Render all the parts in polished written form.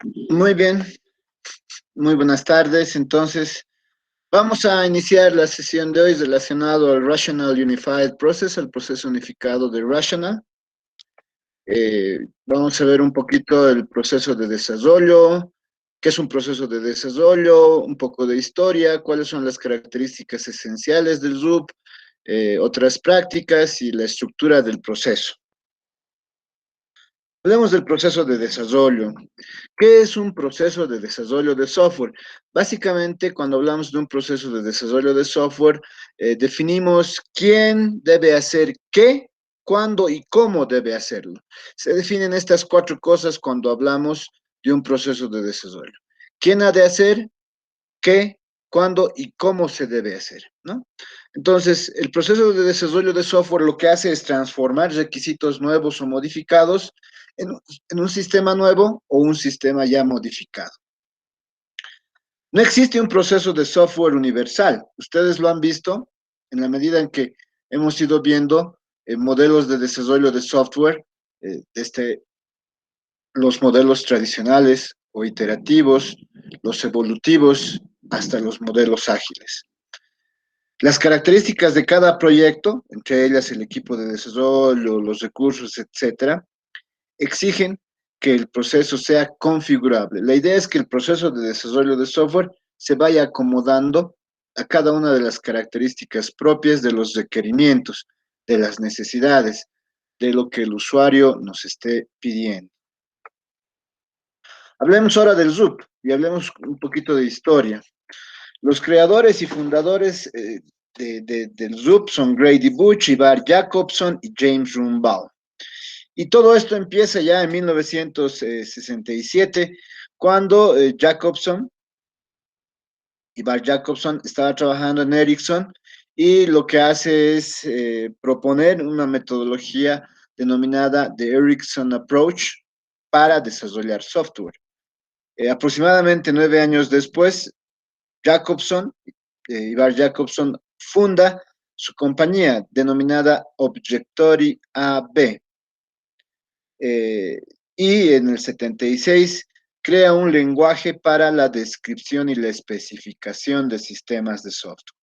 Muy bien, muy buenas tardes. Entonces, vamos a iniciar la sesión de hoy relacionado al Rational Unified Process, el proceso unificado de Rational. Vamos a ver un poquito el proceso de desarrollo, qué es un proceso de desarrollo, un poco de historia, cuáles son las características esenciales del RUP, otras prácticas y la estructura del proceso. Hablemos del proceso de desarrollo. ¿Qué es un proceso de desarrollo de software? Básicamente, cuando hablamos de un proceso de desarrollo de software, definimos quién debe hacer qué, cuándo y cómo debe hacerlo. Se definen estas cuatro cosas cuando hablamos de un proceso de desarrollo. ¿Quién ha de hacer qué, cuándo y cómo se debe hacer, ¿no? Entonces, el proceso de desarrollo de software lo que hace es transformar requisitos nuevos o modificados en un sistema nuevo o un sistema ya modificado. No existe un proceso de software universal. Ustedes lo han visto en la medida en que hemos ido viendo modelos de desarrollo de software, desde los modelos tradicionales o iterativos, los evolutivos, hasta los modelos ágiles. Las características de cada proyecto, entre ellas el equipo de desarrollo, los recursos, etcétera, exigen que el proceso sea configurable. La idea es que el proceso de desarrollo de software se vaya acomodando a cada una de las características propias de los requerimientos, de las necesidades, de lo que el usuario nos esté pidiendo. Hablemos ahora del RUP y hablemos un poquito de historia. Los creadores y fundadores del RUP son Grady Butch, Ivar Jacobson y James Rumbaugh. Y todo esto empieza ya en 1967, cuando Ivar Jacobson, estaba trabajando en Ericsson y lo que hace es proponer una metodología denominada The Ericsson Approach para desarrollar software. Aproximadamente 9 años después, Jacobson, Ivar Jacobson, funda su compañía denominada Objectory AB. Y en el 76 crea un lenguaje para la descripción y la especificación de sistemas de software.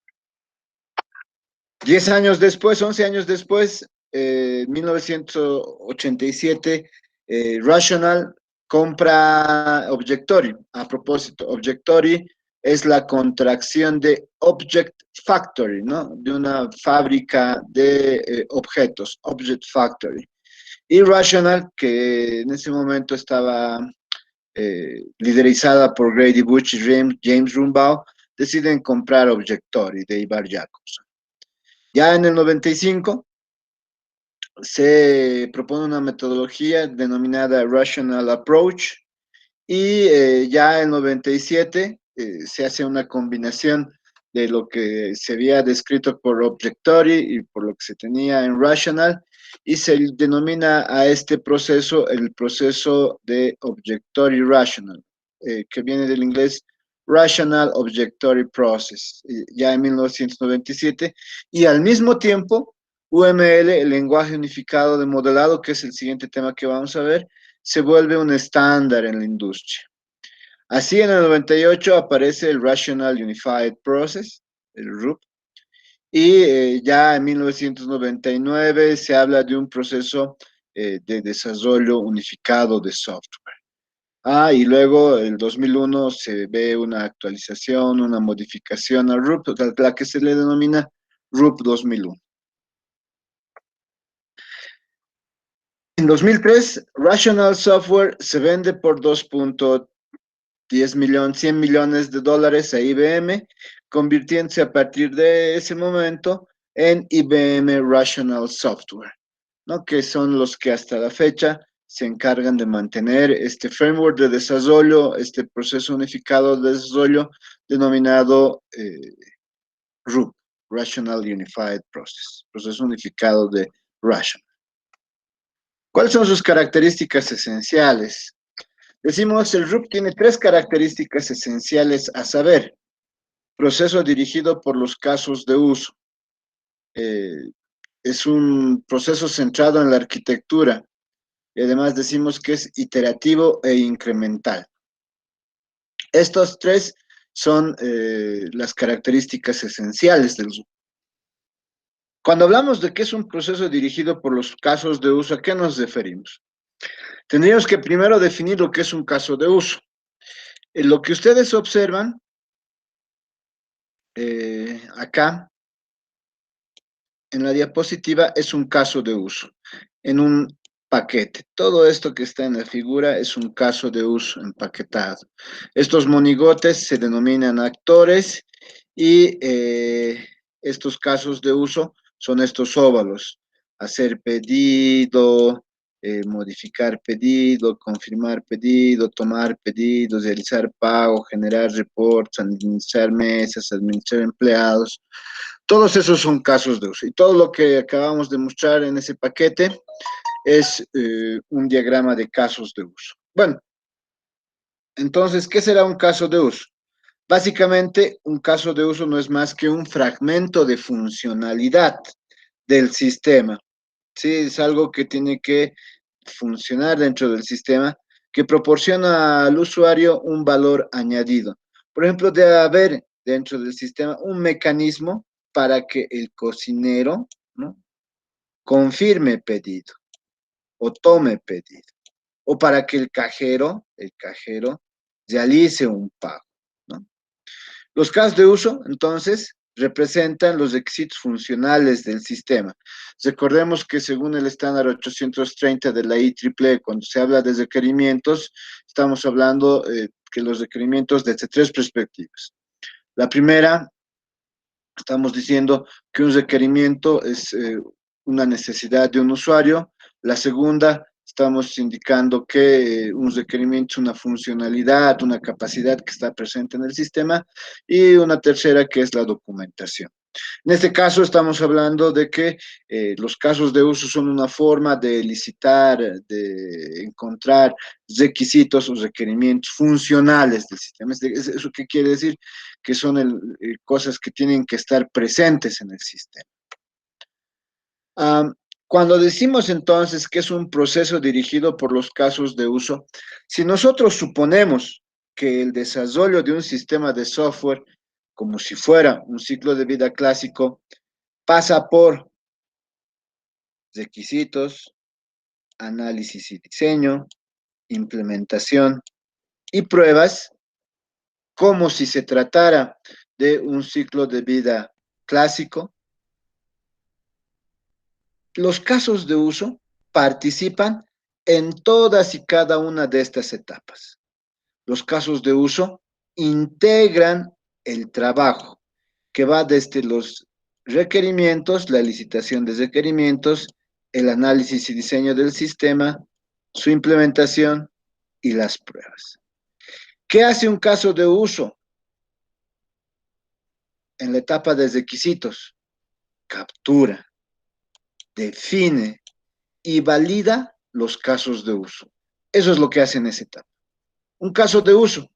10 años después, 11 años después, 1987, Rational compra Objectory. A propósito, Objectory es la contracción de Object Factory, ¿no? De una fábrica de objetos, Object Factory. Y Rational, que en ese momento estaba liderizada por Grady Butch y James Rumbaugh, deciden comprar Objectory de Ivar Jacobson. Ya en el 95 se propone una metodología denominada Rational Approach y ya en 97 se hace una combinación de lo que se había descrito por Objectory y por lo que se tenía en Rational, y se denomina a este proceso el proceso de Objectory Rational, que viene del inglés Rational Objectory Process, ya en 1997, y al mismo tiempo UML, el lenguaje unificado de modelado, que es el siguiente tema que vamos a ver, se vuelve un estándar en la industria. Así, en el 98 aparece el Rational Unified Process, el RUP, y ya en 1999 se habla de un proceso de desarrollo unificado de software. Y luego el 2001 se ve una actualización, una modificación al RUP, la que se le denomina RUP 2001. En 2003, Rational Software se vende por 2.10 millones, 100 millones de dólares a IBM, convirtiéndose a partir de ese momento en IBM Rational Software, ¿no? Que son los que hasta la fecha se encargan de mantener este framework de desarrollo, este proceso unificado de desarrollo denominado RUP, Rational Unified Process, proceso unificado de Rational. ¿Cuáles son sus características esenciales? Decimos, el RUP tiene tres características esenciales a saber. Proceso dirigido por los casos de uso. Es un proceso centrado en la arquitectura y además decimos que es iterativo e incremental. Estos tres son las características esenciales del uso. Cuando hablamos de que es un proceso dirigido por los casos de uso, ¿a qué nos referimos? Tendríamos que primero definir lo que es un caso de uso. Lo que ustedes observan acá en la diapositiva es un caso de uso en un paquete. Todo esto que está en la figura es un caso de uso empaquetado. Estos monigotes se denominan actores y estos casos de uso son estos óvalos. Hacer pedido, modificar pedido, confirmar pedido, tomar pedidos, realizar pago, generar reports, administrar mesas, administrar empleados. Todos esos son casos de uso. Y todo lo que acabamos de mostrar en ese paquete es un diagrama de casos de uso. Bueno, entonces, ¿qué será un caso de uso? Básicamente, un caso de uso no es más que un fragmento de funcionalidad del sistema. Sí, es algo que tiene que funcionar dentro del sistema, que proporciona al usuario un valor añadido. Por ejemplo, debe haber dentro del sistema un mecanismo para que el cocinero, ¿no?, confirme pedido o tome pedido, o para que el cajero realice un pago, ¿no? Los casos de uso, entonces, representan los requisitos funcionales del sistema. Recordemos que según el estándar 830 de la IEEE, cuando se habla de requerimientos, estamos hablando que los requerimientos desde tres perspectivas. La primera, estamos diciendo que un requerimiento es una necesidad de un usuario. La segunda, estamos indicando que un requerimiento es una funcionalidad, una capacidad que está presente en el sistema. Y una tercera, que es la documentación. En este caso estamos hablando de que los casos de uso son una forma de licitar, de encontrar requisitos o requerimientos funcionales del sistema. ¿Eso qué quiere decir? Que son cosas que tienen que estar presentes en el sistema. Cuando decimos entonces que es un proceso dirigido por los casos de uso, si nosotros suponemos que el desarrollo de un sistema de software, como si fuera un ciclo de vida clásico, pasa por requisitos, análisis y diseño, implementación y pruebas, como si se tratara de un ciclo de vida clásico. Los casos de uso participan en todas y cada una de estas etapas. Los casos de uso integran el trabajo, que va desde los requerimientos, la licitación de requerimientos, el análisis y diseño del sistema, su implementación y las pruebas. ¿Qué hace un caso de uso en la etapa de requisitos? Captura, define y valida los casos de uso. Eso es lo que hace en esa etapa. Un caso de uso,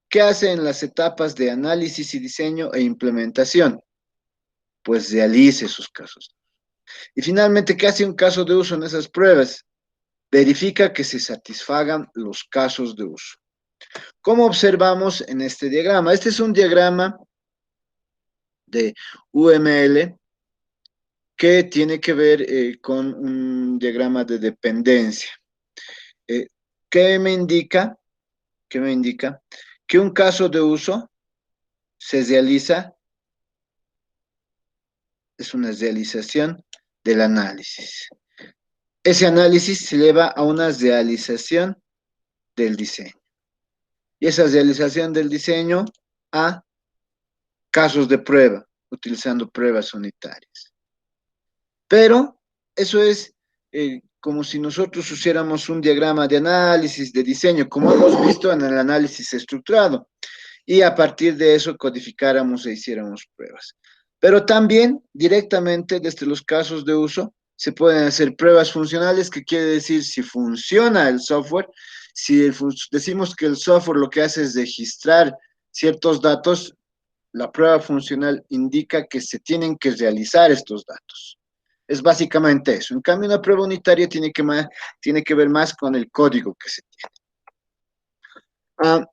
¿qué hace en las etapas de análisis y diseño e implementación? Pues realice sus casos. Y finalmente, ¿qué hace un caso de uso en esas pruebas? Verifica que se satisfagan los casos de uso. ¿Cómo observamos en este diagrama? Este es un diagrama de UML que tiene que ver con un diagrama de dependencia. Eh, ¿Qué me indica? ¿Qué me indica? Que un caso de uso se realiza, es una realización del análisis. Ese análisis se lleva a una realización del diseño. Y esa realización del diseño a casos de prueba, utilizando pruebas unitarias. Pero eso es como si nosotros usáramos un diagrama de análisis, de diseño, como hemos visto en el análisis estructurado, y a partir de eso codificáramos e hiciéramos pruebas. Pero también directamente desde los casos de uso se pueden hacer pruebas funcionales, que quiere decir si funciona el software. Si decimos que el software lo que hace es registrar ciertos datos, la prueba funcional indica que se tienen que realizar estos datos. Es básicamente eso. En cambio, una prueba unitaria tiene que ver más con el código que se tiene.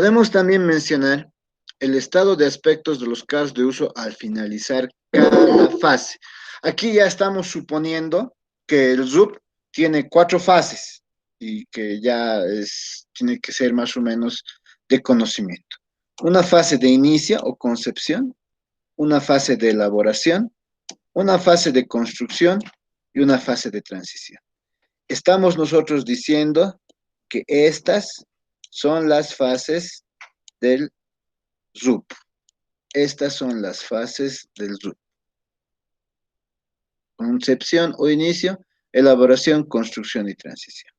Podemos también mencionar el estado de aspectos de los casos de uso al finalizar cada fase. Aquí ya estamos suponiendo que el RUP tiene 4 fases y que ya tiene que ser más o menos de conocimiento. Una fase de inicio o concepción, una fase de elaboración, una fase de construcción y una fase de transición. Estamos nosotros diciendo que estas son las fases del RUP. Estas son las fases del RUP. Concepción o inicio, elaboración, construcción y transición.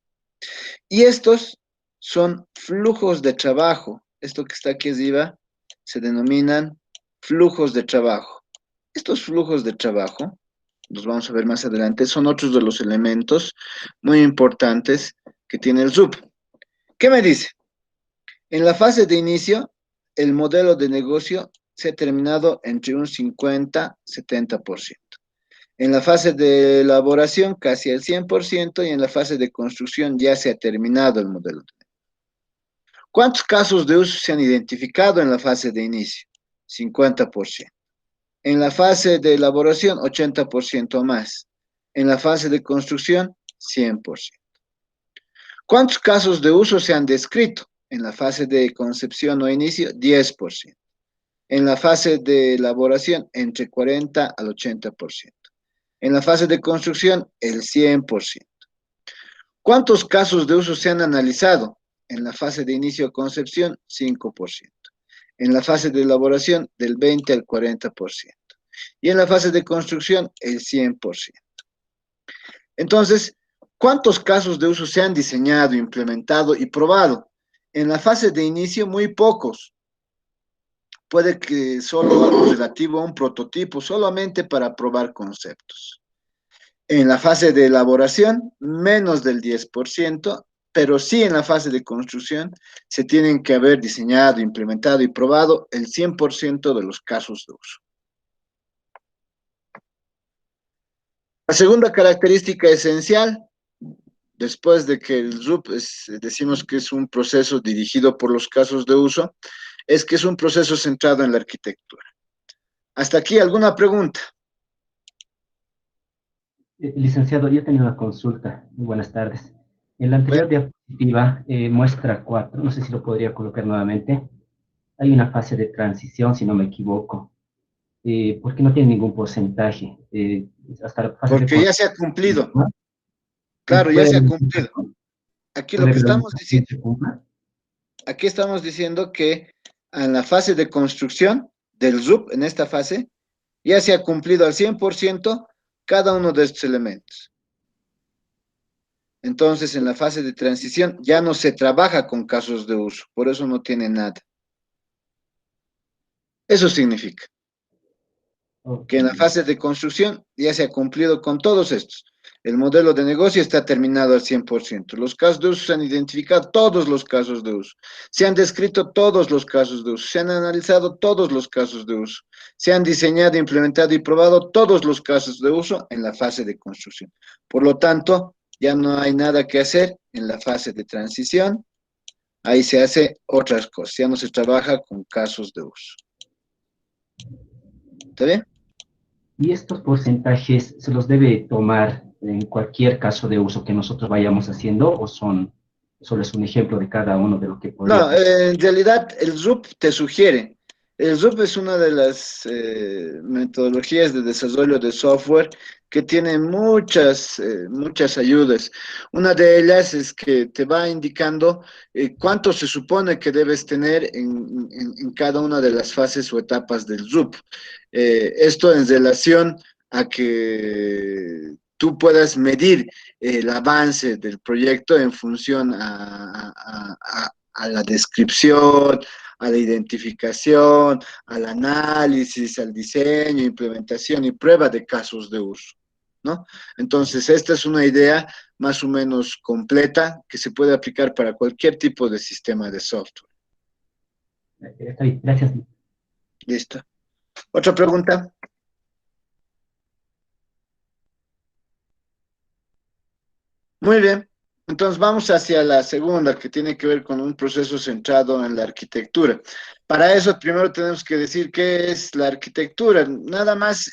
Y estos son flujos de trabajo. Esto que está aquí arriba se denominan flujos de trabajo. Estos flujos de trabajo, los vamos a ver más adelante, son otros de los elementos muy importantes que tiene el RUP. ¿Qué me dice? En la fase de inicio, el modelo de negocio se ha terminado entre un 50-70%. En la fase de elaboración, casi el 100%, y en la fase de construcción ya se ha terminado el modelo. ¿Cuántos casos de uso se han identificado en la fase de inicio? 50%. En la fase de elaboración, 80% más. En la fase de construcción, 100%. ¿Cuántos casos de uso se han descrito? En la fase de concepción o inicio, 10%. En la fase de elaboración, entre 40 al 80%. En la fase de construcción, el 100%. ¿Cuántos casos de uso se han analizado? En la fase de inicio o concepción, 5%. En la fase de elaboración, del 20 al 40%. Y en la fase de construcción, el 100%. Entonces, ¿cuántos casos de uso se han diseñado, implementado y probado? En la fase de inicio, muy pocos. Puede que solo algo relativo a un prototipo, solamente para probar conceptos. En la fase de elaboración, menos del 10%, pero sí en la fase de construcción se tienen que haber diseñado, implementado y probado el 100% de los casos de uso. La segunda característica esencial, después de que el RUP decimos que es un proceso dirigido por los casos de uso, es que es un proceso centrado en la arquitectura. Hasta aquí, ¿alguna pregunta? Licenciado, yo tenía una consulta. Muy buenas tardes. En la Bueno, anterior diapositiva, muestra 4, no sé si lo podría colocar nuevamente. Hay una fase de transición, si no me equivoco, porque no tiene ningún porcentaje. Hasta la fase de porque ya se ha construcción, cumplido. ¿no? Claro, ya ¿Puede, se ha cumplido. Aquí lo puede que haber estamos alguna que diciendo, se cumpla? aquí estamos diciendo que en la fase de construcción del RUP, en esta fase, ya se ha cumplido al 100% cada uno de estos elementos. Entonces, en la fase de transición ya no se trabaja con casos de uso, por eso no tiene nada. Eso significa Ok. que en la fase de construcción ya se ha cumplido con todos estos. El modelo de negocio está terminado al 100%. Los casos de uso se han identificado todos los casos de uso. Se han descrito todos los casos de uso. Se han analizado todos los casos de uso. Se han diseñado, implementado y probado todos los casos de uso en la fase de construcción. Por lo tanto, ya no hay nada que hacer en la fase de transición. Ahí se hace otras cosas. Ya no se trabaja con casos de uso. ¿Está bien? ¿Y estos porcentajes se los debe tomar en cualquier caso de uso que nosotros vayamos haciendo o solo es un ejemplo de cada uno de lo que podría No, pasar? en realidad el RUP te sugiere. El RUP es una de las metodologías de desarrollo de software que tiene muchas ayudas. Una de ellas es que te va indicando cuánto se supone que debes tener en cada una de las fases o etapas del RUP. Esto en relación a que tú puedas medir el avance del proyecto en función a la descripción, a la identificación, al análisis, al diseño, implementación y prueba de casos de uso, ¿no? Entonces, esta es una idea más o menos completa que se puede aplicar para cualquier tipo de sistema de software. Está bien, gracias. ¿Listo? ¿Otra pregunta? Muy bien. Entonces vamos hacia la segunda, que tiene que ver con un proceso centrado en la arquitectura. Para eso primero tenemos que decir qué es la arquitectura. Nada más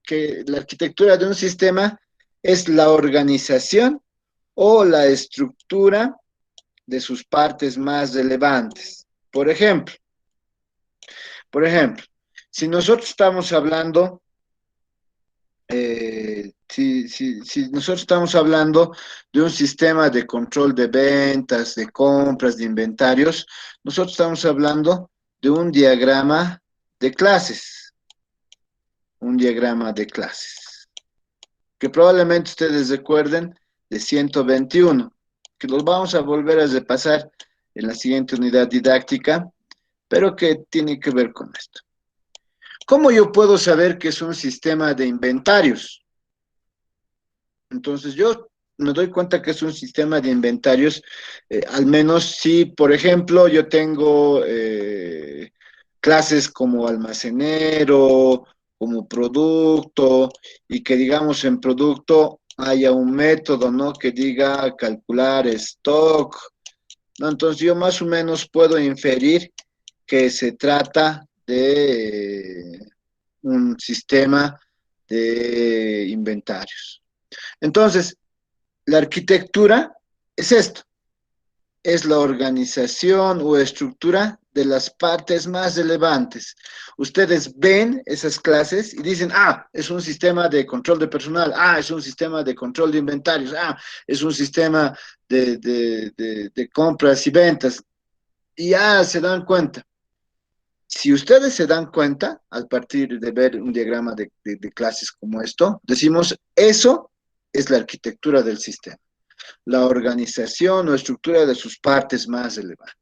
que la arquitectura de un sistema es la organización o la estructura de sus partes más relevantes. Por ejemplo, por ejemplo, si nosotros estamos hablando, si nosotros estamos hablando de un sistema de control de ventas, de compras, de inventarios, nosotros estamos hablando de un diagrama de clases, que probablemente ustedes recuerden de 121, que los vamos a volver a repasar en la siguiente unidad didáctica, pero que tiene que ver con esto. ¿Cómo yo puedo saber que es un sistema de inventarios? Entonces yo me doy cuenta que es un sistema de inventarios, al menos si, por ejemplo, yo tengo clases como almacenero, como producto, y que digamos en producto haya un método, ¿no? Que diga calcular stock, ¿no? Entonces yo más o menos puedo inferir que se trata de un sistema de inventarios. Entonces, la arquitectura es esto, es la organización o estructura de las partes más relevantes. Ustedes ven esas clases y dicen, ah, es un sistema de control de personal, ah, es un sistema de control de inventarios, ah, es un sistema de compras y ventas. Y ya se dan cuenta. Si ustedes se dan cuenta, al partir de ver un diagrama de clases como esto, decimos, eso es la arquitectura del sistema, la organización o estructura de sus partes más relevantes.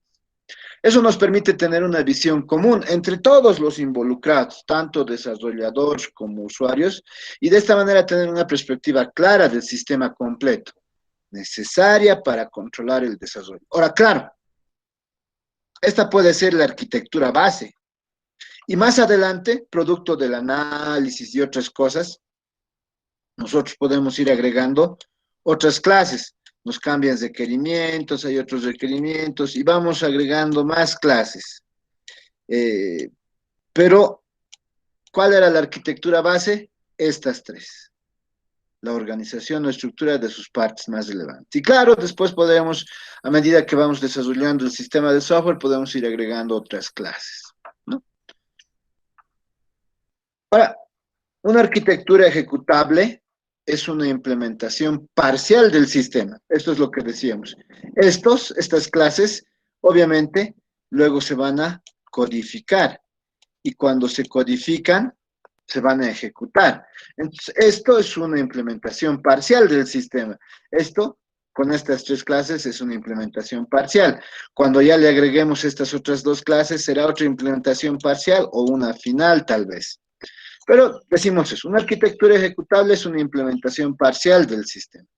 Eso nos permite tener una visión común entre todos los involucrados, tanto desarrolladores como usuarios, y de esta manera tener una perspectiva clara del sistema completo, necesaria para controlar el desarrollo. Ahora, claro, esta puede ser la arquitectura base, y más adelante, producto del análisis y otras cosas, nosotros podemos ir agregando otras clases. Nos cambian requerimientos, hay otros requerimientos y vamos agregando más clases. Eh, pero, ¿cuál era la arquitectura base? Estas tres. La organización o estructura de sus partes más relevantes. Y claro, después podemos, a medida que vamos desarrollando el sistema de software, podemos ir agregando otras clases, ¿no? Ahora, una arquitectura ejecutable es una implementación parcial del sistema. Esto es lo que decíamos. Estas clases, obviamente, luego se van a codificar y cuando se codifican, se van a ejecutar. Entonces, esto es una implementación parcial del sistema. Esto, con estas tres clases, es una implementación parcial. Cuando ya le agreguemos estas otras dos clases, será otra implementación parcial o una final, tal vez. Pero decimos eso, una arquitectura ejecutable es una implementación parcial del sistema,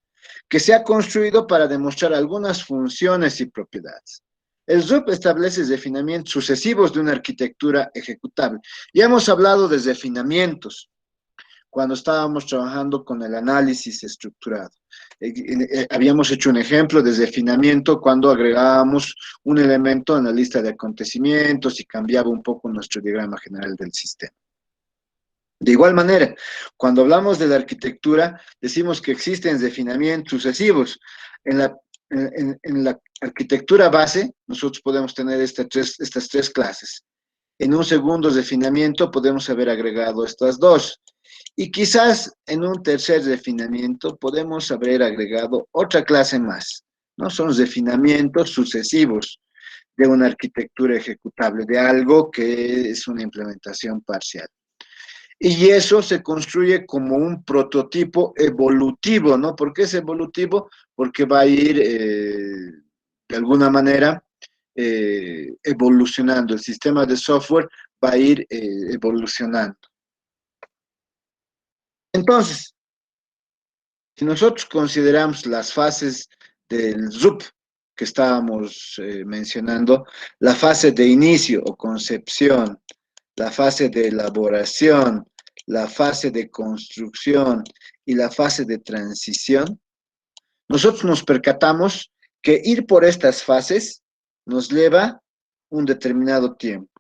que se ha construido para demostrar algunas funciones y propiedades. El RUP establece refinamientos sucesivos de una arquitectura ejecutable. Ya hemos hablado de refinamientos cuando estábamos trabajando con el análisis estructurado. Habíamos hecho un ejemplo de refinamiento cuando agregábamos un elemento en la lista de acontecimientos y cambiaba un poco nuestro diagrama general del sistema. De igual manera, cuando hablamos de la arquitectura, decimos que existen refinamientos sucesivos. En la arquitectura base, nosotros podemos tener estas tres clases. En un segundo refinamiento podemos haber agregado estas dos. Y quizás en un tercer refinamiento podemos haber agregado otra clase más, ¿no? Son refinamientos sucesivos de una arquitectura ejecutable, de algo que es una implementación parcial. Y eso se construye como un prototipo evolutivo, ¿no? ¿Por qué es evolutivo? Porque va a ir, de alguna manera, evolucionando. El sistema de software va a ir evolucionando. Entonces, si nosotros consideramos las fases del RUP que estábamos mencionando, la fase de inicio o concepción, la fase de elaboración, la fase de construcción y la fase de transición, nosotros nos percatamos que ir por estas fases nos lleva un determinado tiempo.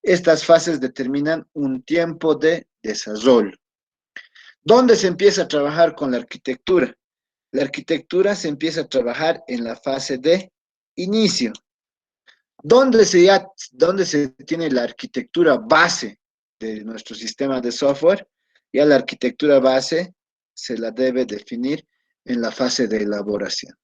Estas fases determinan un tiempo de desarrollo. ¿Dónde se empieza a trabajar con la arquitectura? La arquitectura se empieza a trabajar en la fase de inicio. ¿Dónde se tiene la arquitectura base de nuestro sistema de software? Ya la arquitectura base se la debe definir en la fase de elaboración.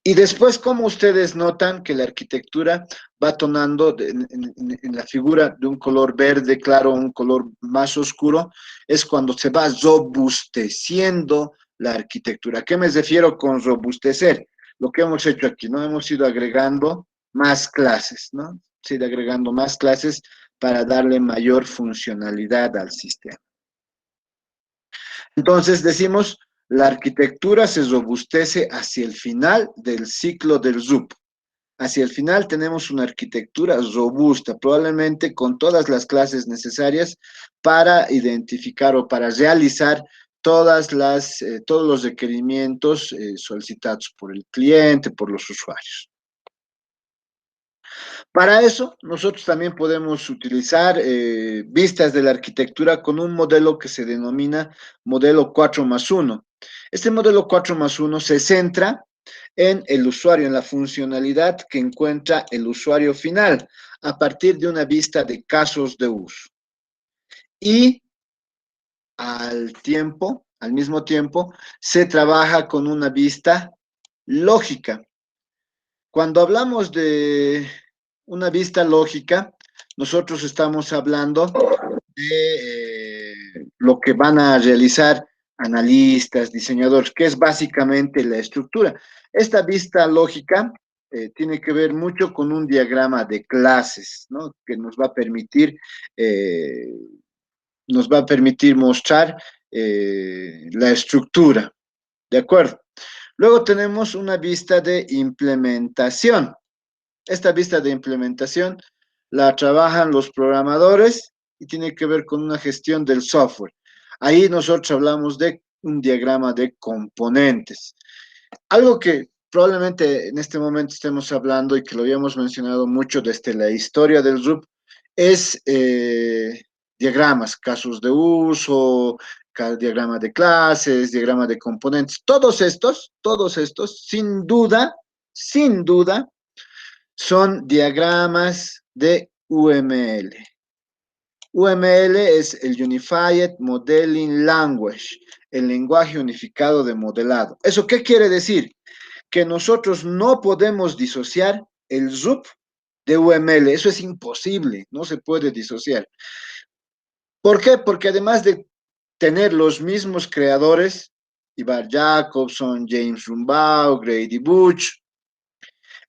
Y después, ¿cómo ustedes notan que la arquitectura va tonando en la figura de un color verde claro, un color más oscuro? Es cuando se va robusteciendo la arquitectura. ¿A qué me refiero con robustecer? Lo que hemos hecho aquí, ¿no? Hemos ido agregando más clases, ¿no? Se ha ido agregando más clases para darle mayor funcionalidad al sistema. Entonces decimos, la arquitectura se robustece hacia el final del ciclo del RUP. Hacia el final tenemos una arquitectura robusta, probablemente con todas las clases necesarias para identificar o para realizar todos los requerimientos solicitados por el cliente, por los usuarios. Para eso, nosotros también podemos utilizar vistas de la arquitectura con un modelo que se denomina modelo 4+1. Este modelo 4+1 se centra en el usuario, en la funcionalidad que encuentra el usuario final, a partir de una vista de casos de uso. Y al mismo tiempo, se trabaja con una vista lógica. Cuando hablamos de una vista lógica, nosotros estamos hablando de lo que van a realizar analistas, diseñadores, que es básicamente la estructura. Esta vista lógica tiene que ver mucho con un diagrama de clases, ¿no? Que nos va a permitir mostrar la estructura, ¿de acuerdo? Luego tenemos una vista de implementación. Esta vista de implementación la trabajan los programadores y tiene que ver con una gestión del software. Ahí nosotros hablamos de un diagrama de componentes. Algo que probablemente en este momento estemos hablando y que lo habíamos mencionado mucho desde la historia del RUP es diagramas, casos de uso, diagrama de clases, diagrama de componentes. Todos estos, sin duda, son diagramas de UML. UML es el Unified Modeling Language, el lenguaje unificado de modelado. ¿Eso qué quiere decir? Que nosotros no podemos disociar el RUP de UML. Eso es imposible, no se puede disociar. ¿Por qué? Porque además de tener los mismos creadores, Ivar Jacobson, James Rumbaugh, Grady Butch,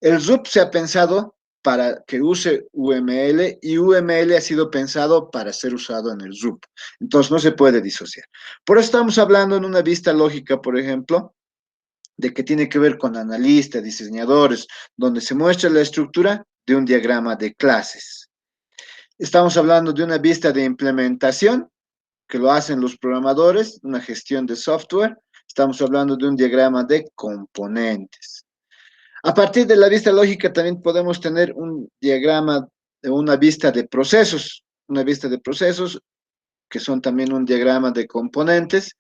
el RUP se ha pensado para que use UML y UML ha sido pensado para ser usado en el RUP. Entonces no se puede disociar. Por eso estamos hablando en una vista lógica, por ejemplo, de que tiene que ver con analistas, diseñadores, donde se muestra la estructura de un diagrama de clases. Estamos hablando de una vista de implementación, que lo hacen los programadores, una gestión de software. Estamos hablando de un diagrama de componentes. A partir de la vista lógica también podemos tener un diagrama de una vista de procesos que son también un diagrama de componentes,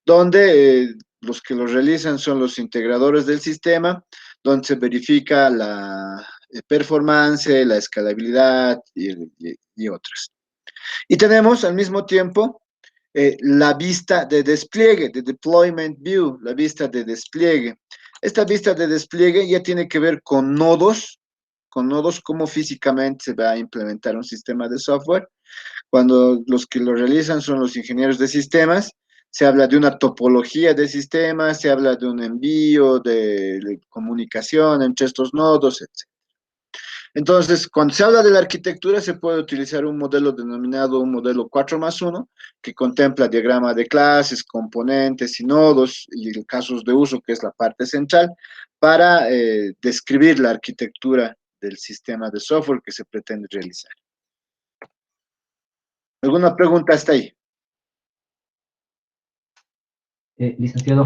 donde los que lo realizan son los integradores del sistema, donde se verifica la performance, la escalabilidad y otras. Y tenemos al mismo tiempo la vista de despliegue, de deployment view, la vista de despliegue. Esta vista de despliegue ya tiene que ver con nodos, cómo físicamente se va a implementar un sistema de software. Cuando los que lo realizan son los ingenieros de sistemas, se habla de una topología de sistemas, se habla de un envío, de comunicación entre estos nodos, etc. Entonces, cuando se habla de la arquitectura, se puede utilizar un modelo denominado un modelo 4+1, que contempla diagrama de clases, componentes y nodos, y casos de uso, que es la parte central, para describir la arquitectura del sistema de software que se pretende realizar. ¿Alguna pregunta hasta ahí? Licenciado,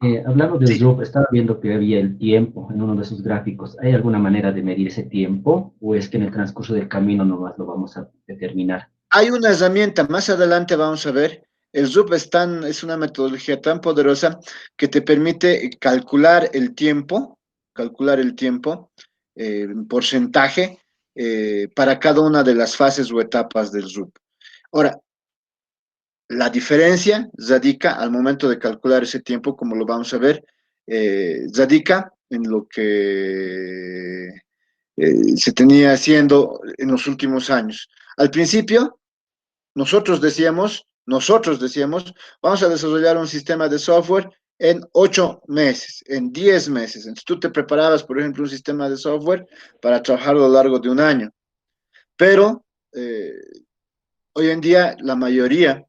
Hablando del Sí, ZUP, estaba viendo que había el tiempo en uno de sus gráficos. ¿Hay alguna manera de medir ese tiempo o es que en el transcurso del camino nomás lo vamos a determinar? hay una herramienta, más adelante vamos a ver, el ZUP es una metodología tan poderosa que te permite calcular el tiempo, en porcentaje, para cada una de las fases o etapas del ZUP. Ahora, la diferencia radica al momento de calcular ese tiempo, como lo vamos a ver, radica en lo que se tenía haciendo en los últimos años. Al principio, nosotros decíamos, vamos a desarrollar un sistema de software en 8 meses, en 10 meses. Entonces tú te preparabas, por ejemplo, un sistema de software para trabajar a lo largo de un año. Pero eh, hoy en día la mayoría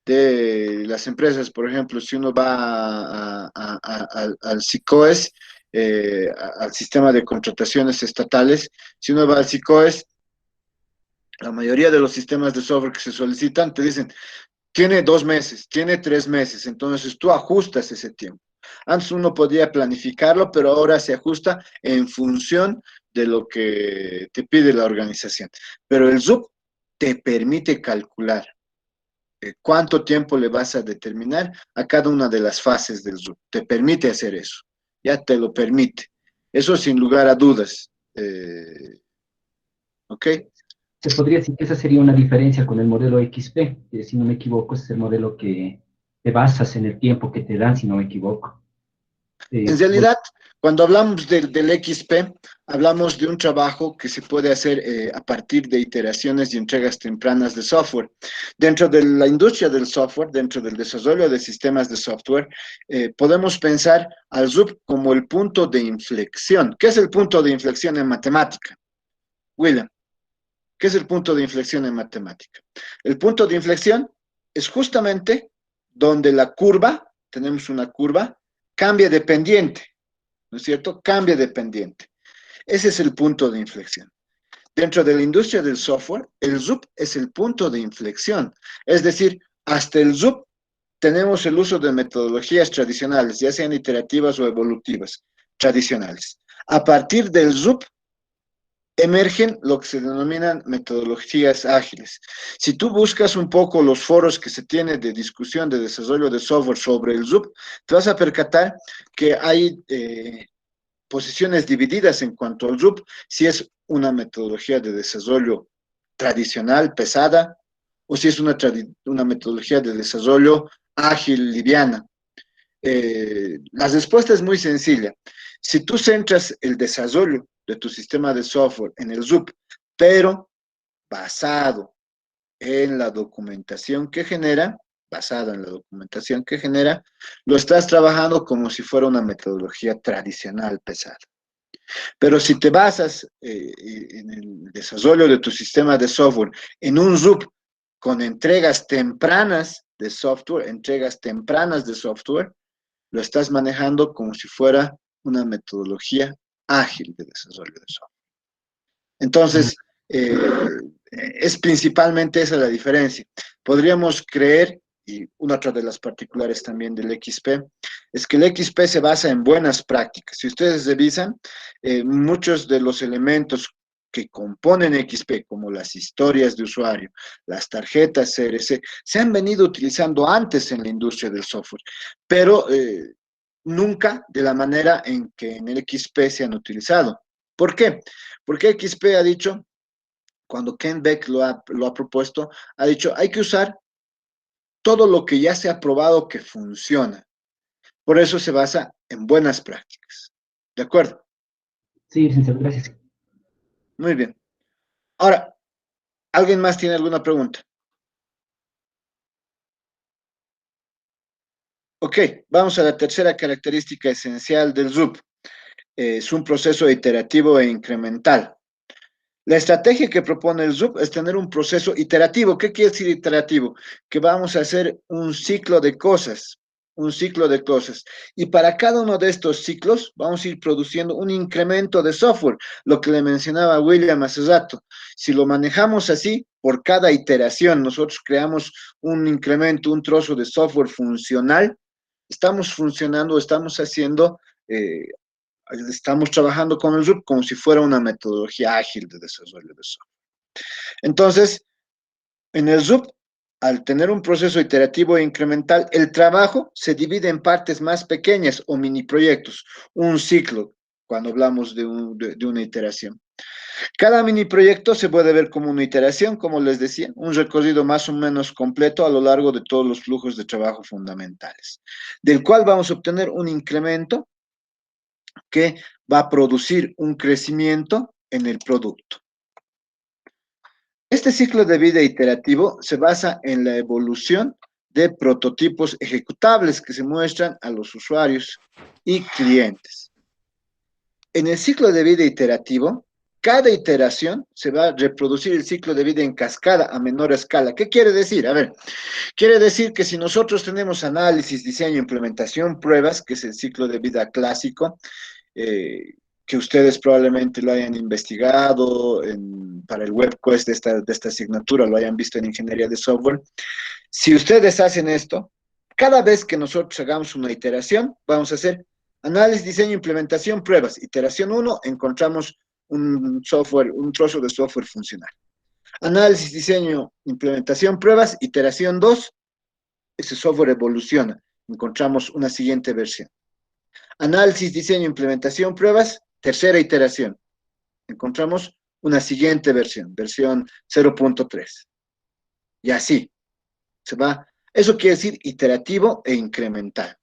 de las empresas, por ejemplo, si uno va al SICOES, al sistema de contrataciones estatales, si uno va al SICOES, la mayoría de los sistemas de software que se solicitan te dicen, tiene 2 meses, tiene 3 meses, entonces tú ajustas ese tiempo. Antes uno podía planificarlo, pero ahora se ajusta en función de lo que te pide la organización. Pero el ZUP te permite calcular cuánto tiempo le vas a determinar a cada una de las fases del ZUP. Te permite hacer eso, ya te lo permite. Eso sin lugar a dudas. ¿Ok? Se podría decir que esa sería una diferencia con el modelo XP, que si no me equivoco es el modelo que te basas en el tiempo que te dan, si no me equivoco. En Bueno, realidad, cuando hablamos del XP, hablamos de un trabajo que se puede hacer a partir de iteraciones y entregas tempranas de software. Dentro de la industria del software, dentro del desarrollo de sistemas de software, podemos pensar al ZUP como el punto de inflexión. ¿Qué es el punto de inflexión en matemática? William, ¿qué es el punto de inflexión en matemática? El punto de inflexión es justamente donde la curva, tenemos una curva, cambia de pendiente. ¿No es cierto? Cambia de pendiente. Ese es el punto de inflexión. Dentro de la industria del software, el ZUP es el punto de inflexión. Es decir, hasta el ZUP tenemos el uso de metodologías tradicionales, ya sean iterativas o evolutivas, tradicionales. A partir del ZUP emergen lo que se denominan metodologías ágiles. Si tú buscas un poco los foros que se tienen de discusión de desarrollo de software sobre el ZUP, te vas a percatar que hay posiciones divididas en cuanto al RUP, si es una metodología de desarrollo tradicional, pesada, o si es una metodología de desarrollo ágil, liviana. La respuesta es muy sencilla. Si tú centras el desarrollo de tu sistema de software en el RUP, pero basado en la documentación que genera, basado en la documentación que genera, lo estás trabajando como si fuera una metodología tradicional pesada. Pero si te basas en el desarrollo de tu sistema de software en un RUP con entregas tempranas de software, lo estás manejando como si fuera una metodología ágil de desarrollo de software. mm, Entonces, es principalmente esa la diferencia. Podríamos creer, y una otra de las particulares también del XP, es que el XP se basa en buenas prácticas. Si ustedes revisan, muchos de los elementos que componen XP, como las historias de usuario, las tarjetas CRC, se han venido utilizando antes en la industria del software, pero nunca de la manera en que en el XP se han utilizado. ¿Por qué? Porque XP ha dicho, cuando Ken Beck lo ha propuesto, ha dicho, hay que usar todo lo que ya se ha probado que funciona. Por eso se basa en buenas prácticas. ¿De acuerdo? sí, licenciado, gracias. Muy bien. Ahora, ¿alguien más tiene alguna pregunta? Ok, vamos a la tercera característica esencial del RUP. Es un proceso iterativo e incremental. La estrategia que propone el ZUP es tener un proceso iterativo. ¿Qué quiere decir iterativo? Que vamos a hacer un ciclo de cosas, un ciclo de cosas. Y para cada uno de estos ciclos vamos a ir produciendo un incremento de software, lo que le mencionaba William hace rato. Si lo manejamos así, por cada iteración nosotros creamos un incremento, un trozo de software funcional, estamos funcionando, estamos trabajando con el RUP como si fuera una metodología ágil de desarrollo de software. Entonces, en el RUP, al tener un proceso iterativo e incremental, el trabajo se divide en partes más pequeñas o mini proyectos, un ciclo, cuando hablamos de una iteración. Cada mini proyecto se puede ver como una iteración, como les decía, un recorrido más o menos completo a lo largo de todos los flujos de trabajo fundamentales, del cual vamos a obtener un incremento que va a producir un crecimiento en el producto. Este ciclo de vida iterativo se basa en la evolución de prototipos ejecutables que se muestran a los usuarios y clientes. En el ciclo de vida iterativo, cada iteración se va a reproducir el ciclo de vida en cascada a menor escala. ¿Qué quiere decir? A ver, quiere decir que si nosotros tenemos análisis, diseño, implementación, pruebas, que es el ciclo de vida clásico, que ustedes probablemente lo hayan investigado para el webquest de esta asignatura, lo hayan visto en ingeniería de software. Si ustedes hacen esto, cada vez que nosotros hagamos una iteración, vamos a hacer análisis, diseño, implementación, pruebas. Iteración 1, encontramos un trozo de software funcional. Análisis, diseño, implementación, pruebas. Iteración 2, ese software evoluciona. Encontramos una siguiente versión. Análisis, diseño, implementación, pruebas. Tercera iteración. Encontramos una siguiente versión 0.3. Y así se va. Eso quiere decir iterativo e incremental.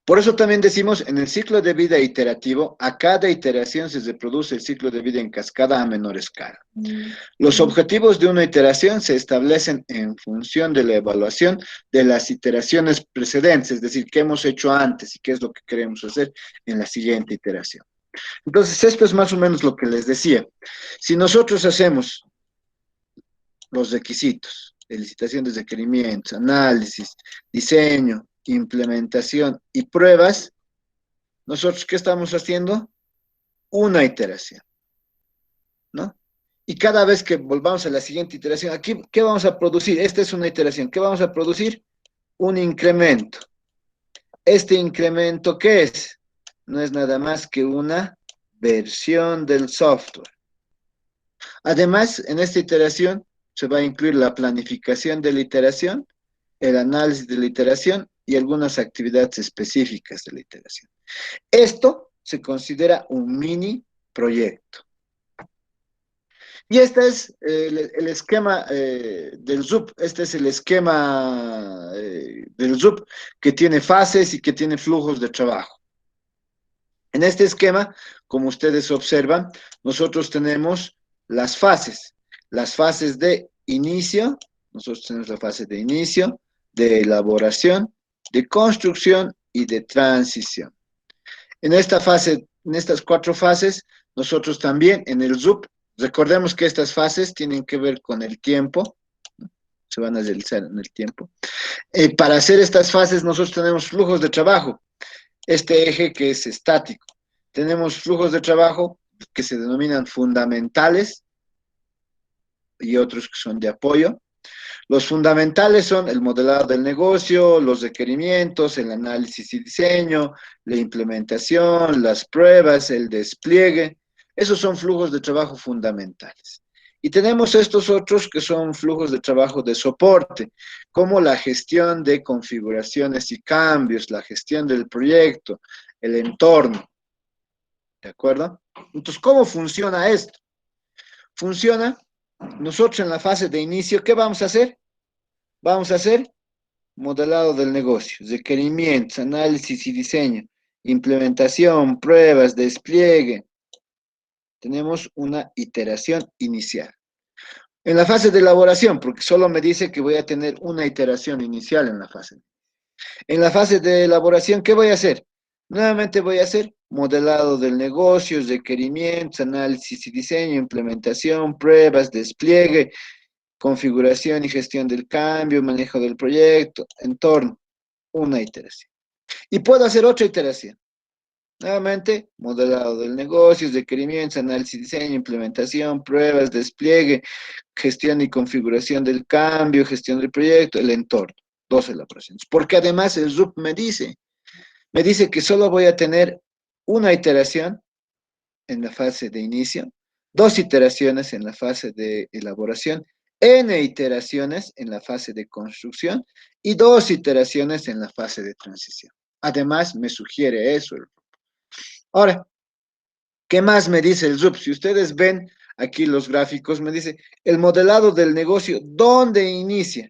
Por eso también decimos, en el ciclo de vida iterativo, a cada iteración se reproduce el ciclo de vida en cascada a menor escala. Los objetivos de una iteración se establecen en función de la evaluación de las iteraciones precedentes, es decir, qué hemos hecho antes y qué es lo que queremos hacer en la siguiente iteración. Entonces, esto es más o menos lo que les decía. Si nosotros hacemos los requisitos, licitación de requerimientos, análisis, diseño, implementación y pruebas, nosotros, ¿qué estamos haciendo? Una iteración, ¿no? Y cada vez que volvamos a la siguiente iteración, aquí, ¿qué vamos a producir? Esta es una iteración. ¿Qué vamos a producir? Un incremento. ¿Este incremento qué es? No es nada más que una versión del software. Además, en esta iteración se va a incluir la planificación de la iteración, el análisis de la iteración y algunas actividades específicas de la iteración. Esto se considera un mini proyecto. Y este es el esquema del RUP. Este es el esquema del RUP que tiene fases y que tiene flujos de trabajo. En este esquema, como ustedes observan, nosotros tenemos las fases de inicio. Nosotros tenemos la fase de inicio, de elaboración, de construcción y de transición. En estas 4 fases, nosotros también en el RUP, recordemos que estas fases tienen que ver con el tiempo, ¿no? Se van a realizar en el tiempo. Para hacer estas fases nosotros tenemos flujos de trabajo, este eje que es estático. Tenemos flujos de trabajo que se denominan fundamentales y otros que son de apoyo. Los fundamentales son el modelado del negocio, los requerimientos, el análisis y diseño, la implementación, las pruebas, el despliegue. Esos son flujos de trabajo fundamentales. Y tenemos estos otros que son flujos de trabajo de soporte, como la gestión de configuraciones y cambios, la gestión del proyecto, el entorno. ¿De acuerdo? Entonces, ¿cómo funciona esto? Funciona, nosotros en la fase de inicio, ¿qué vamos a hacer? Vamos a hacer modelado del negocio, requerimientos, análisis y diseño, implementación, pruebas, despliegue. Tenemos una iteración inicial. En la fase de elaboración, porque solo me dice que voy a tener una iteración inicial en la fase. En la fase de elaboración, ¿qué voy a hacer? Nuevamente voy a hacer modelado del negocio, requerimientos, análisis y diseño, implementación, pruebas, despliegue, configuración y gestión del cambio, manejo del proyecto, entorno, una iteración. Y puedo hacer otra iteración. Nuevamente, modelado del negocio, requerimientos, análisis, diseño, implementación, pruebas, despliegue, gestión y configuración del cambio, gestión del proyecto, el entorno. dos elaboraciones. Porque además el RUP me dice que solo voy a tener una iteración en la fase de inicio, dos iteraciones en la fase de elaboración, n iteraciones en la fase de construcción y dos iteraciones en la fase de transición. Además, me sugiere eso. Ahora, ¿qué más me dice el RUP? Si ustedes ven aquí los gráficos, me dice el modelado del negocio, ¿dónde inicia?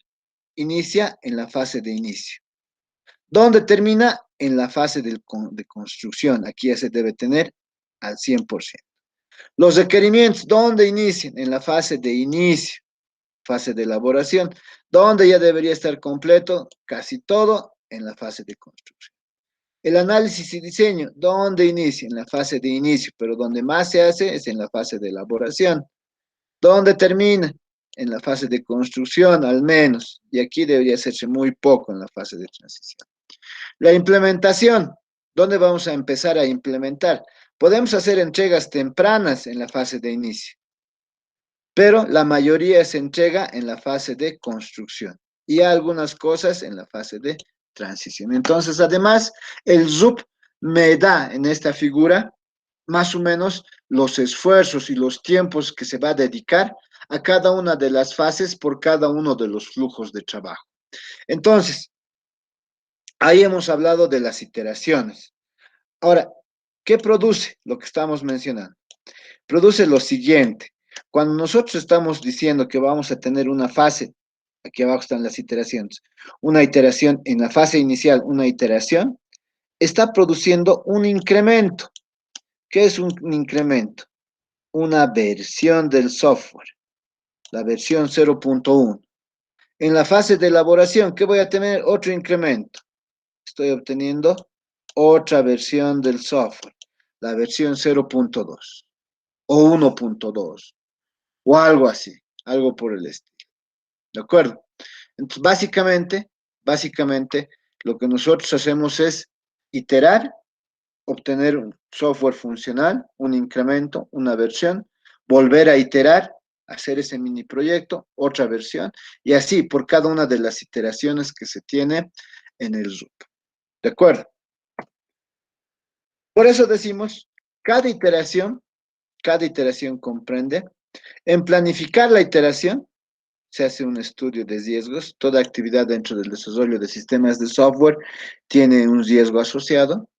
Inicia en la fase de inicio. ¿Dónde termina? En la fase de construcción. Aquí ya se debe tener al 100%. Los requerimientos, ¿dónde inician? En la fase de inicio, fase de elaboración, donde ya debería estar completo casi todo en la fase de construcción. El análisis y diseño, ¿dónde inicia? En la fase de inicio, pero donde más se hace es en la fase de elaboración. ¿Dónde termina? En la fase de construcción, al menos. Y aquí debería hacerse muy poco en la fase de transición. La implementación, ¿dónde vamos a empezar a implementar? Podemos hacer entregas tempranas en la fase de inicio, pero la mayoría se entrega en la fase de construcción y algunas cosas en la fase de transición. Entonces, además, el RUP me da en esta figura más o menos los esfuerzos y los tiempos que se va a dedicar a cada una de las fases por cada uno de los flujos de trabajo. Entonces, ahí hemos hablado de las iteraciones. Ahora, ¿qué produce lo que estamos mencionando? Produce lo siguiente. Cuando nosotros estamos diciendo que vamos a tener una fase, aquí abajo están las iteraciones, una iteración en la fase inicial, una iteración, está produciendo un incremento. ¿Qué es un incremento? Una versión del software, la versión 0.1. En la fase de elaboración, ¿qué voy a tener? Otro incremento. Estoy obteniendo otra versión del software, la versión 0.2 o 1.2 o algo así, algo por el estilo. ¿De acuerdo? Entonces, básicamente, lo que nosotros hacemos es iterar, obtener un software funcional, un incremento, una versión, volver a iterar, hacer ese mini proyecto, otra versión, y así por cada una de las iteraciones que se tiene en el RUP. ¿De acuerdo? Por eso decimos, cada iteración comprende. En planificar la iteración, se hace un estudio de riesgos. Toda actividad dentro del desarrollo de sistemas de software tiene un riesgo asociado.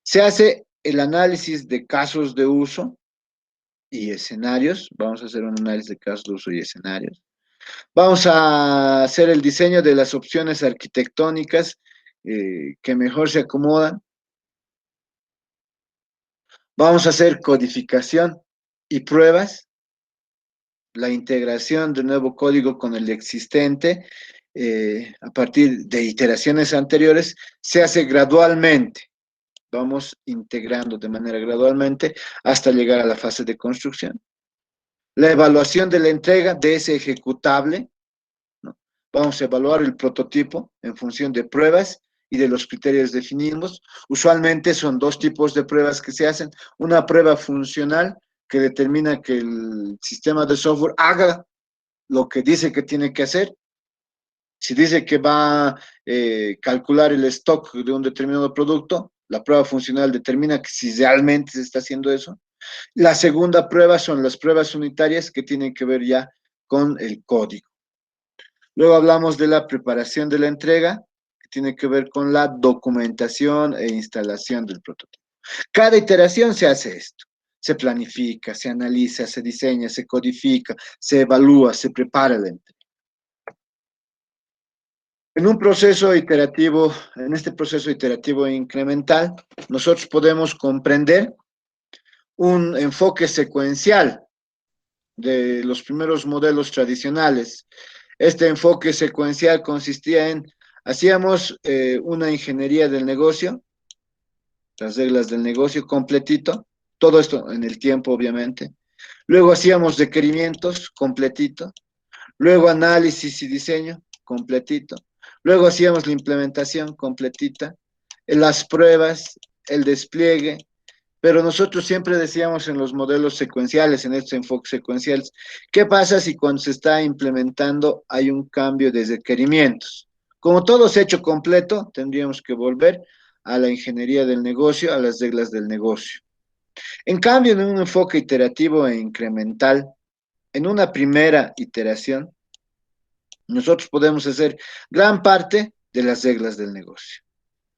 Se hace el análisis de casos de uso y escenarios. Vamos a hacer un análisis de casos de uso y escenarios. Vamos a hacer el diseño de las opciones arquitectónicas que mejor se acomodan. Vamos a hacer codificación y pruebas, la integración de nuevo código con el existente a partir de iteraciones anteriores se hace gradualmente. Vamos integrando de manera gradualmente hasta llegar a la fase de construcción. La evaluación de la entrega de ese ejecutable, ¿no? Vamos a evaluar el prototipo en función de pruebas y de los criterios definidos. Usualmente son dos tipos de pruebas que se hacen. Una prueba funcional que determina que el sistema de software haga lo que dice que tiene que hacer. Si dice que va a calcular el stock de un determinado producto, la prueba funcional determina que si realmente se está haciendo eso. La segunda prueba son las pruebas unitarias que tienen que ver ya con el código. Luego hablamos de la preparación de la entrega, que tiene que ver con la documentación e instalación del prototipo. Cada iteración se hace esto. Se planifica, se analiza, se diseña, se codifica, se evalúa, se prepara la entrega. En un proceso iterativo, en este proceso iterativo incremental, nosotros podemos comprender un enfoque secuencial de los primeros modelos tradicionales. Este enfoque secuencial consistía en, hacíamos una ingeniería del negocio, las reglas del negocio completito, todo esto en el tiempo obviamente. Luego hacíamos requerimientos completito, luego análisis y diseño completito, luego hacíamos la implementación completita, las pruebas, el despliegue, pero nosotros siempre decíamos en los modelos secuenciales, en estos enfoques secuenciales, ¿qué pasa si cuando se está implementando hay un cambio de requerimientos? Como todo es hecho completo, tendríamos que volver a la ingeniería del negocio, a las reglas del negocio. En cambio, en un enfoque iterativo e incremental, en una primera iteración, nosotros podemos hacer gran parte de las reglas del negocio,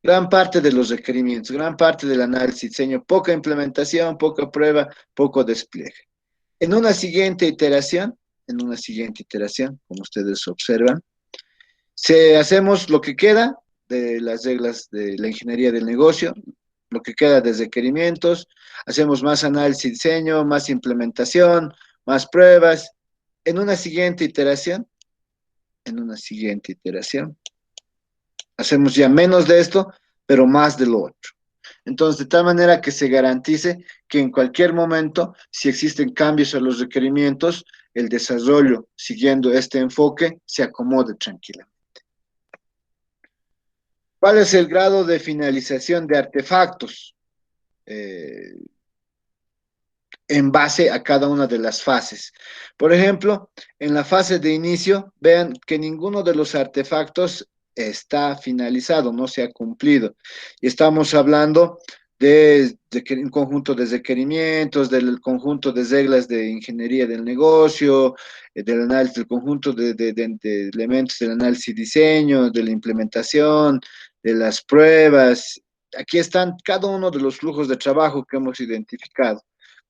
gran parte de los requerimientos, gran parte del análisis, diseño, poca implementación, poca prueba, poco despliegue. En una siguiente iteración, como ustedes observan, hacemos lo que queda de las reglas de la ingeniería del negocio, lo que queda de requerimientos, hacemos más análisis, diseño, más implementación, más pruebas. En una siguiente iteración, en una siguiente iteración, hacemos ya menos de esto, pero más de lo otro. Entonces, de tal manera que se garantice que en cualquier momento, si existen cambios a los requerimientos, el desarrollo, siguiendo este enfoque, se acomode tranquilamente. ¿Cuál es el grado de finalización de artefactos? En base a cada una de las fases. Por ejemplo, en la fase de inicio, vean que ninguno de los artefactos está finalizado, no se ha cumplido. Y estamos hablando de un conjunto de requerimientos, del conjunto de reglas de ingeniería del negocio, del análisis, del conjunto de elementos del análisis y diseño, de la implementación, de las pruebas. Aquí están cada uno de los flujos de trabajo que hemos identificado,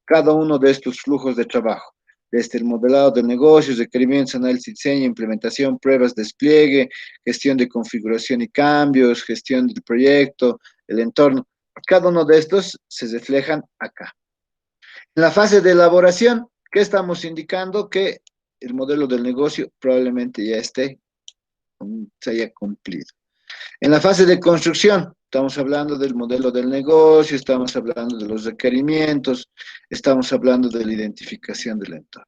cada uno de estos flujos de trabajo, desde el modelado de negocios, requerimientos, análisis, diseño, implementación, pruebas, despliegue, gestión de configuración y cambios, gestión del proyecto, el entorno. Cada uno de estos se reflejan acá. En la fase de elaboración, ¿qué estamos indicando? Que el modelo del negocio probablemente ya se haya cumplido. En la fase de construcción, estamos hablando del modelo del negocio, estamos hablando de los requerimientos, estamos hablando de la identificación del entorno.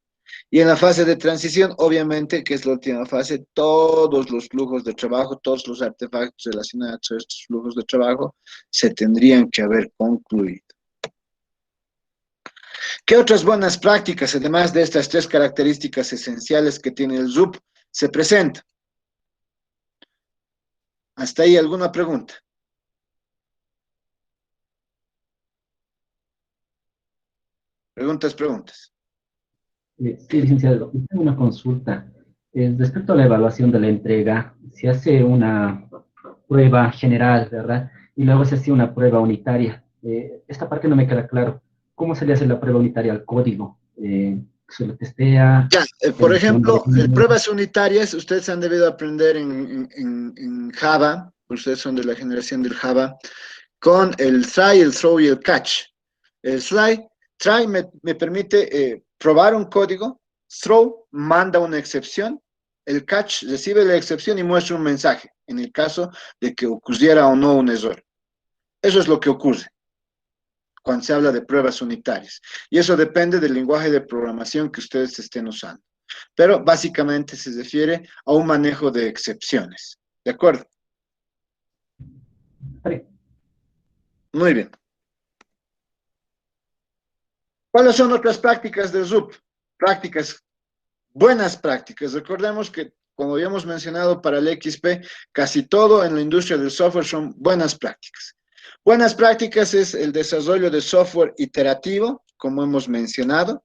Y en la fase de transición, obviamente, que es la última fase, todos los flujos de trabajo, todos los artefactos relacionados a estos flujos de trabajo se tendrían que haber concluido. ¿Qué otras buenas prácticas, además de estas tres características esenciales que tiene el RUP, se presentan? ¿Hasta ahí alguna pregunta? Preguntas. Sí, licenciado, tengo una consulta. Respecto a la evaluación de la entrega, se hace una prueba general, ¿verdad? Y luego se hace una prueba unitaria. Esta parte no me queda claro. ¿Cómo se le hace la prueba unitaria al código? ¿Se lo testea? Ya, por ¿Se manda ejemplo, definido? pruebas unitarias, ustedes han debido aprender en Java, ustedes son de la generación del Java, con el try, el throw y el catch. El try me permite probar un código, throw manda una excepción, el catch recibe la excepción y muestra un mensaje, en el caso de que ocurriera o no un error. Eso es lo que ocurre cuando se habla de pruebas unitarias. Y eso depende del lenguaje de programación que ustedes estén usando. Pero básicamente se refiere a un manejo de excepciones. ¿De acuerdo? Muy bien. ¿Cuáles son otras prácticas del RUP? Prácticas, buenas prácticas. Recordemos que, como habíamos mencionado para el XP, casi todo en la industria del software son buenas prácticas. Buenas prácticas es el desarrollo de software iterativo, como hemos mencionado.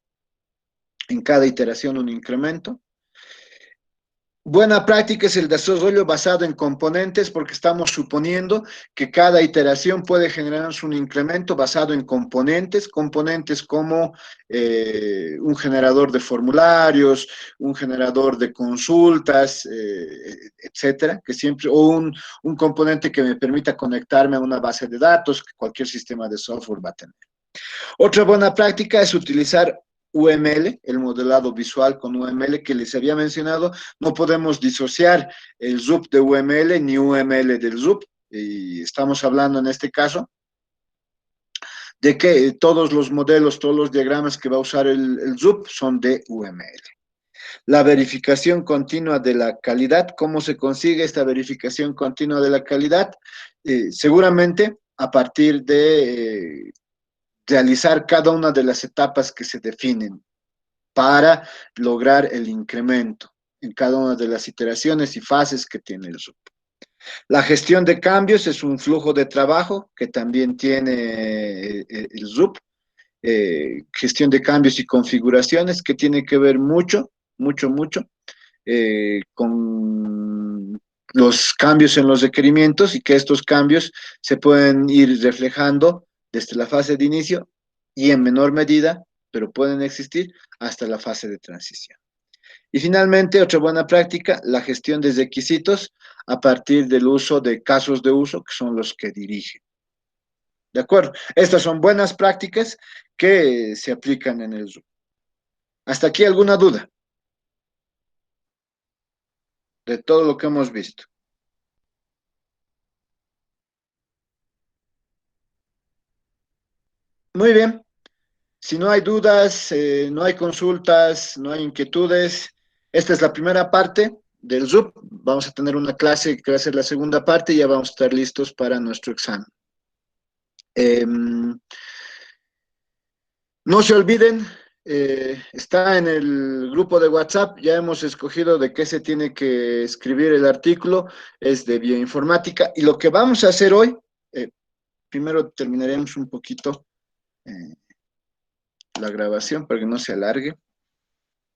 En cada iteración un incremento. Buena práctica es el desarrollo basado en componentes porque estamos suponiendo que cada iteración puede generarnos un incremento basado en componentes, componentes como un generador de formularios, un generador de consultas, etcétera, que siempre, o un componente que me permita conectarme a una base de datos que cualquier sistema de software va a tener. Otra buena práctica es utilizar UML, el modelado visual con UML que les había mencionado. No podemos disociar el RUP de UML ni UML del RUP. Y estamos hablando en este caso de que todos los modelos, todos los diagramas que va a usar el RUP son de UML. La verificación continua de la calidad. ¿Cómo se consigue esta verificación continua de la calidad? Seguramente a partir de realizar cada una de las etapas que se definen para lograr el incremento en cada una de las iteraciones y fases que tiene el RUP. La gestión de cambios es un flujo de trabajo que también tiene el RUP. Gestión de cambios y configuraciones que tiene que ver mucho con los cambios en los requerimientos y que estos cambios se pueden ir reflejando desde la fase de inicio y en menor medida, pero pueden existir hasta la fase de transición. Y finalmente, otra buena práctica, la gestión de requisitos a partir del uso de casos de uso, que son los que dirigen. ¿De acuerdo? Estas son buenas prácticas que se aplican en el Zoom. ¿Hasta aquí alguna duda de todo lo que hemos visto? Muy bien. Si no hay dudas, no hay consultas, no hay inquietudes, esta es la primera parte del Zoom. Vamos a tener una clase que va a ser la segunda parte y ya vamos a estar listos para nuestro examen. Eh, No se olviden, está en el grupo de WhatsApp, ya hemos escogido de qué se tiene que escribir el artículo, es de bioinformática. Y lo que vamos a hacer hoy, eh, primero terminaremos un poquito la grabación para que no se alargue.